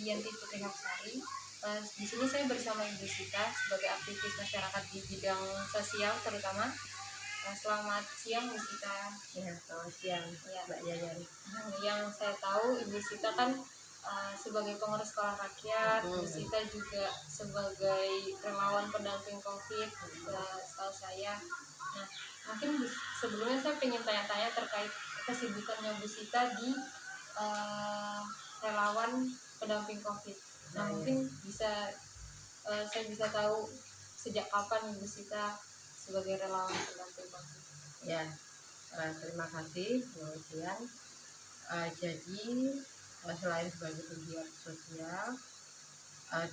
Widianti Putri Hapsari. Di sini saya bersama Ibu Sita sebagai aktivis masyarakat di bidang sosial terutama. Selamat siang Bu Sita. Ya, selamat siang ya, Mbak Yayan. Yang saya tahu Ibu Sita kan sebagai pengurus sekolah rakyat, Bu Sita juga sebagai relawan pendamping COVID, setahu saya. Nah, mungkin sebelumnya saya ingin tanya-tanya terkait kesibukannya Bu Sita di relawan pendamping COVID. Nah, mungkin bisa saya bisa tahu sejak kapan Ibu Sita sebagai relawan pendamping COVID? Ya, terima kasih, selamat siang. Jadi selain sebagai pegiat sosial,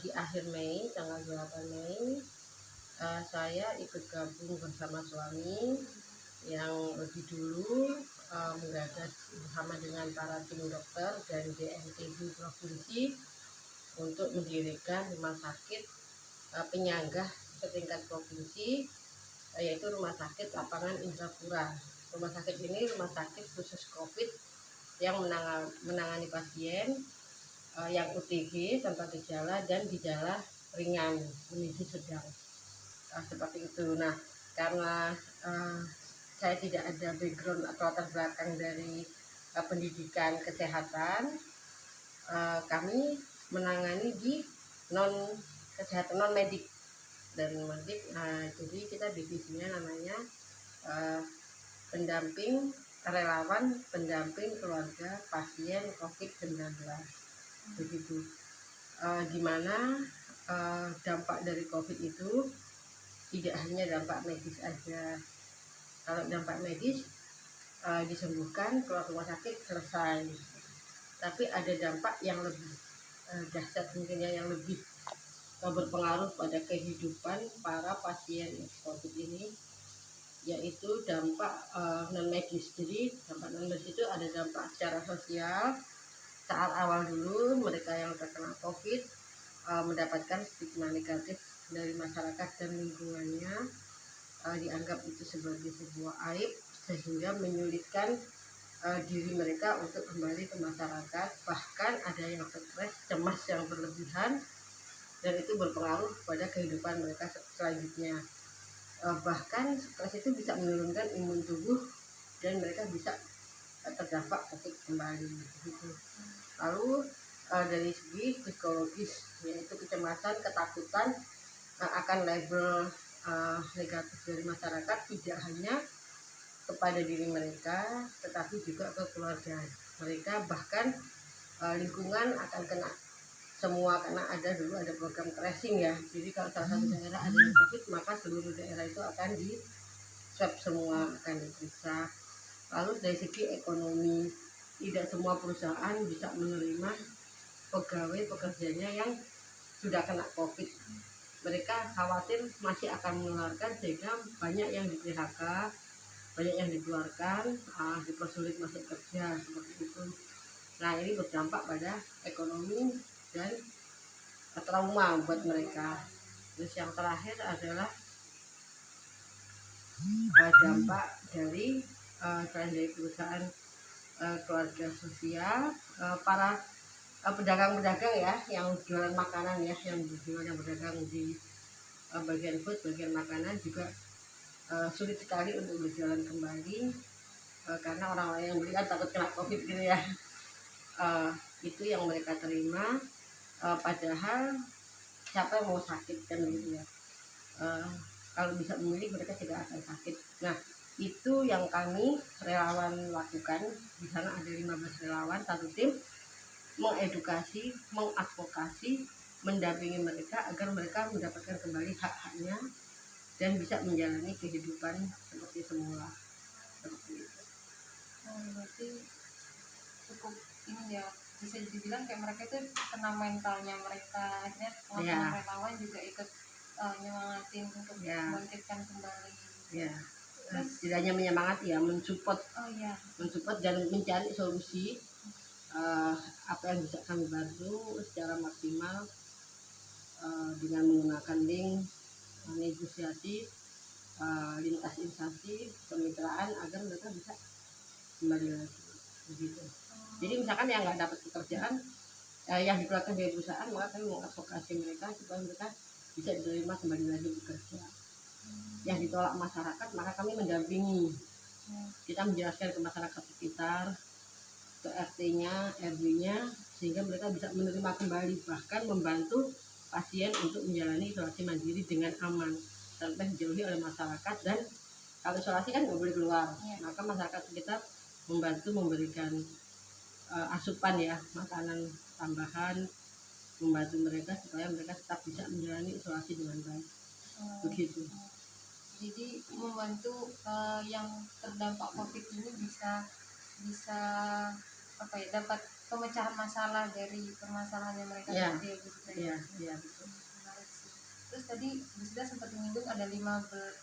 di akhir Mei, tanggal 8 Mei, saya ikut gabung bersama suami yang lebih dulu menggagas bersama dengan para tim dokter dan DNTB provinsi untuk mendirikan rumah sakit penyangga setingkat provinsi, yaitu Rumah Sakit Lapangan Indrapura. Rumah sakit ini rumah sakit khusus COVID yang menangani pasien yang OTG tanpa gejala dan gejala ringan menuju sedang, seperti itu. Nah, karena saya tidak ada background atau latar belakang dari pendidikan kesehatan, kami menangani di kesehatan non medik dan medik. Jadi kita divisinya namanya relawan pendamping keluarga pasien COVID-19, begitu. Dimana dampak dari COVID itu tidak hanya dampak medis aja. Kalau dampak medis disembuhkan, keluar rumah sakit, selesai. Tapi ada dampak yang lebih dahsyat mungkin ya, yang lebih berpengaruh pada kehidupan para pasien COVID ini, yaitu dampak non medis. Jadi dampak non medis itu ada dampak secara sosial. Saat awal dulu mereka yang terkena COVID mendapatkan stigma negatif dari masyarakat dan lingkungannya, dianggap itu sebagai sebuah aib sehingga menyulitkan diri mereka untuk kembali ke masyarakat. Bahkan ada yang stres, cemas yang berlebihan, dan itu berpengaruh pada kehidupan mereka selanjutnya. Bahkan stres itu bisa menurunkan imun tubuh dan mereka bisa terdampak COVID kembali gitu. Lalu dari segi psikologis, yaitu kecemasan, ketakutan akan label negatif dari masyarakat, tidak hanya kepada diri mereka tetapi juga ke keluarga mereka, bahkan lingkungan akan kena semua, karena ada program tracing ya. Jadi kalau salah satu daerah ada yang COVID, maka seluruh daerah itu akan di swab semua, akan diperiksa. Lalu dari segi ekonomi, tidak semua perusahaan bisa menerima pegawai pekerjanya yang sudah kena COVID. Mereka khawatir masih akan menularkan, sehingga banyak yang di PHK, banyak yang dikeluarkan, dipersulit masuk kerja, seperti itu. Nah, ini berdampak pada ekonomi dan trauma buat mereka. Terus yang terakhir adalah dampak dari selain dari perusahaan, keluarga sosial, para pedagang-pedagang ya, yang jualan makanan ya, yang berdagang di bagian food, bagian makanan juga sulit sekali untuk berjalan kembali, karena orang-orang yang beli kan takut kena COVID gitu ya. Itu yang mereka terima, padahal siapa yang mau sakit kan gitu ya. Kalau bisa memilih mereka tidak akan sakit. Nah, itu yang kami relawan lakukan. Di sana ada 15 relawan, satu tim, mengedukasi, mengadvokasi, mendampingi mereka agar mereka mendapatkan kembali hak-haknya dan bisa menjalani kehidupan seperti semula. Seperti itu. Berarti cukup ini ya, bisa dibilang kayak mereka itu kena mentalnya mereka, akhirnya teman-teman relawan juga ikut nyemangatin untuk membangkitkan kembali. Ya, tidak hanya menyemangati ya, mensupport, mensupport dan mencari solusi apa yang bisa kami bantu secara maksimal, dengan menggunakan link negosiasi, lintas instansi, kemitraan, agar mereka bisa kembali lagi begitu. Jadi misalkan yang nggak dapat pekerjaan yang dikeluarkan dari perusahaan, maka kami mengadvokasi mereka supaya mereka bisa diterima kembali lagi bekerja. Yang ditolak masyarakat, maka kami mendampingi. Kita menjelaskan ke masyarakat sekitar, ke RT-nya, RW-nya, sehingga mereka bisa menerima kembali, bahkan membantu pasien untuk menjalani isolasi mandiri dengan aman tanpa dijauhi oleh masyarakat. Dan kalau isolasi kan nggak boleh keluar, maka masyarakat sekitar membantu memberikan asupan ya, makanan tambahan, membantu mereka supaya mereka tetap bisa menjalani isolasi dengan baik. Begitu. Jadi membantu yang terdampak COVID ini bisa apa ya, dapat pemecahan masalah dari permasalahan yang mereka hadapi. Iya, betul. Terus tadi Bu Sita sempat menyinggung ada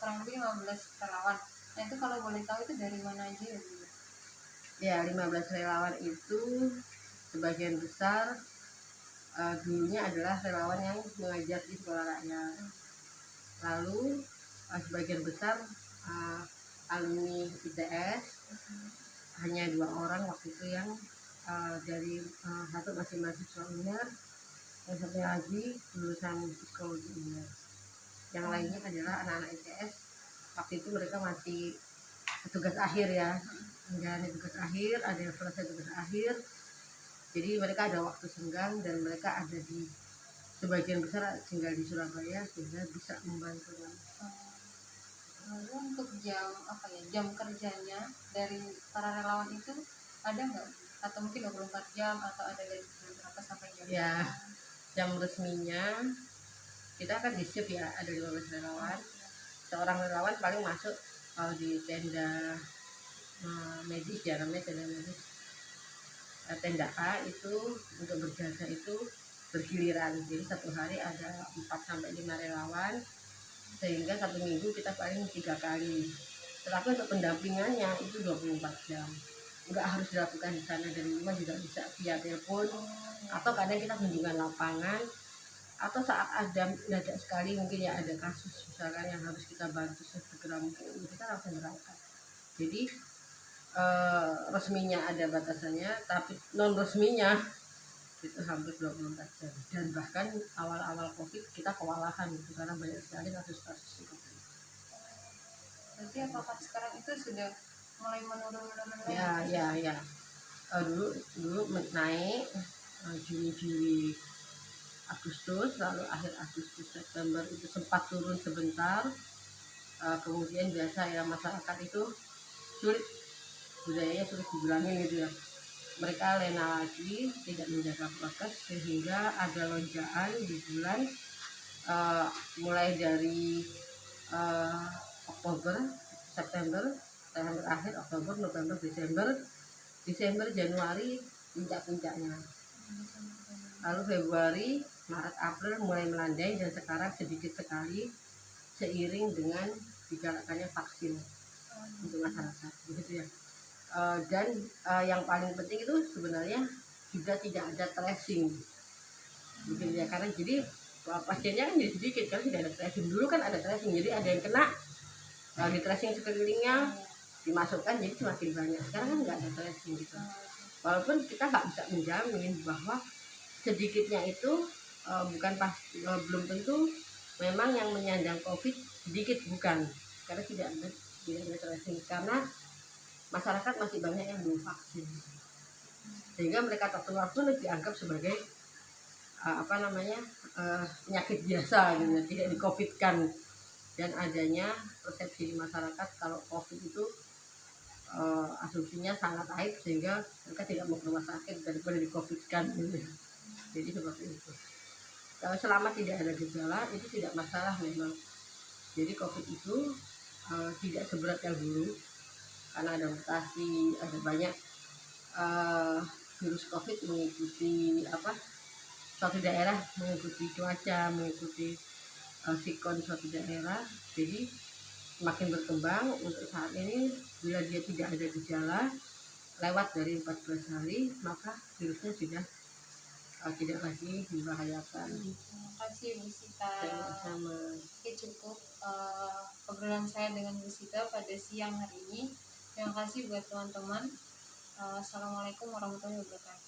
kurang lebih 15 relawan. Nah itu kalau boleh tahu itu dari mana aja ya Bu? Ya, 15 relawan itu sebagian besar dulunya adalah relawan yang mengajar di sekolah rakyat. Lalu sebagian besar alumni ITS, hanya 2 orang waktu itu yang dari satu masih mahasiswa UNER, yang satu lagi lulusan psikologi UNER. Yang lainnya adalah anak-anak ITS, waktu itu mereka masih tugas akhir ya, menjalani tugas akhir, ada yang selesai tugas akhir, jadi mereka ada waktu senggang dan mereka ada di sebagian besar tinggal di Surabaya sehingga bisa membantu. Lalu untuk jam kerjanya dari para relawan itu ada nggak? Atau mungkin 24 jam atau ada dari jam berapa sampai jam berapa? Ya, jam resminya kita akan di shift ya, ada 15 relawan. Seorang relawan paling masuk di tenda medis ya, namanya tenda medis. Tenda A itu untuk berjaga itu bergiliran, jadi satu hari ada 4-5 relawan, sehingga satu minggu kita paling 3 kali. Tetapi untuk pendampingannya itu 24 jam, nggak harus dilakukan di sana, dari rumah juga bisa via telepon, atau kadang kita kunjungan lapangan, atau saat ada mendadak sekali mungkin ya ada kasus misalkan yang harus kita bantu segera mungkin, kita langsung berangkat. Jadi resminya ada batasannya, tapi non resminya itu hampir 24 jam. Dan bahkan awal-awal COVID kita kewalahan gitu, karena banyak sekali kasus-kasus itu. Berarti apakah sekarang itu sudah mulai menurun lagi? Ya. Dulu naik Juli, Agustus, lalu akhir Agustus, September itu sempat turun sebentar. Kemudian biasa ya, masyarakat itu sulit, budayanya sulit dibilangin gitu ya, mereka lena lagi, tidak menjaga prokes, sehingga ada lonjakan di bulan mulai dari Oktober, September akhir, Oktober, November, Desember, Januari puncak-puncaknya. Lalu Februari, Maret, April mulai melandai, dan sekarang sedikit sekali seiring dengan digalakkannya vaksin untuk masyarakat, begitu ya. Dan yang paling penting itu sebenarnya juga tidak ada tracing, begitu ya, karena jadi pasiennya kan jadi sedikit karena tidak ada tracing. Dulu kan ada tracing, jadi ada yang kena, di tracing sekelilingnya dimasukkan, jadi semakin banyak. Sekarang kan nggak ada tracing gitu. Walaupun kita nggak bisa menjamin bahwa sedikitnya itu belum tentu memang yang menyandang COVID sedikit, bukan, karena tidak ada tracing, karena masyarakat masih banyak yang belum vaksin, sehingga mereka tertular pun dianggap sebagai penyakit biasa gitu, tidak di COVID-kan. Dan adanya persepsi di masyarakat kalau COVID itu asumsinya sangat aib, sehingga mereka tidak mau ke rumah sakit daripada di COVID-kan gitu. Jadi seperti itu. Selama tidak ada gejala itu tidak masalah memang. Jadi COVID itu tidak seberat yang dulu, karena ada mutasi, ada banyak virus COVID mengikuti suatu daerah, mengikuti cuaca, mengikuti siklon suatu daerah. Jadi semakin berkembang. Untuk saat ini bila dia tidak ada gejala lewat dari 14 hari, maka virusnya sudah tidak lagi membahayakan. Terima kasih Bu Sita. Sama. Oke, cukup obrolan saya dengan Bu Sita pada siang hari ini. Terima kasih buat teman-teman. Assalamualaikum warahmatullahi wabarakatuh.